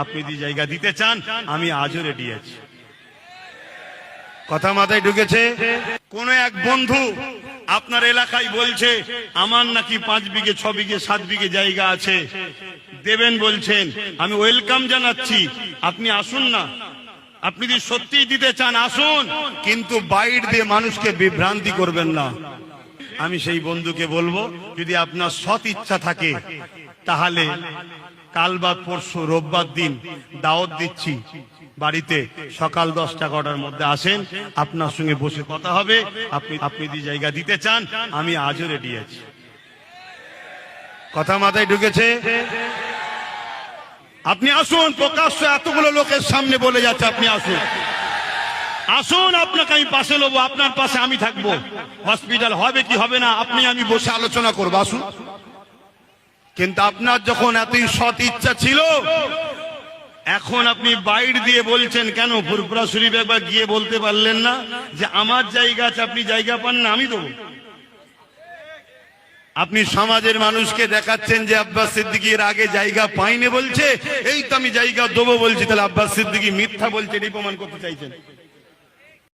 আপনি যে জায়গা দিতে চান আমি আজও রেডি আছি। কথা মাথায় ঢুকেছে? কোন এক বন্ধু আপনার এলাকায় বলছে আমার নাকি 5 বিঘে 6 বিঘে 7 বিঘে জায়গা আছে, দেবেন বলছেন, আমি ওয়েলকাম জানাচ্ছি, আপনি আসুন না। আপনি যদি সত্যিই দিতে চান আসুন, কিন্তু বাইরে দিয়ে মানুষকে বিভ্রান্তি করবেন না। আমি সেই বন্ধুকে বলবো, যদি আপনার সৎ ইচ্ছা থাকে তাহলে কাল বা পরশু রোববার দিন দাওয়াত দিচ্ছি বাড়িতে, সকাল 10টা 11টার মধ্যে আসেন, আপনার সঙ্গে বসে কথা হবে। আপনি যে জায়গা দিতে চান আমি আজও রেডি আছি। কথা মাথায় ঢুকেছে? আপনি আসুন, প্রকাশ্য এতগুলো লোকের সামনে বলে যাচ্ছে, আপনি আসুন, আসুন, আপনাকে আমি পাশে নেবো, আপনার পাশে আমি থাকবো। হসপিটাল হবে কি হবে না আপনি আমি বসে আলোচনা করবো, আসুন। কিন্তু আপনার যখন এতই সৎ ইচ্ছা ছিল, এখন আপনি বাইরে দিয়ে বলছেন কেন? ফুরফুরা শরীফ একবার গিয়ে বলতে পারলেন না যে আমার জায়গা আছে, আপনি জায়গা পান না, আমি দেবো। আপনি সমাজের মানুষকে দেখাচ্ছেন যে আব্বাস সিদ্দিকীর আগে জায়গা পাইনি বলছে, এই তো আমি জায়গা দেবো বলছি, তাহলে আব্বাস সিদ্দিকী মিথ্যা বলছে, এটাই প্রমাণ করতে চাইছেন।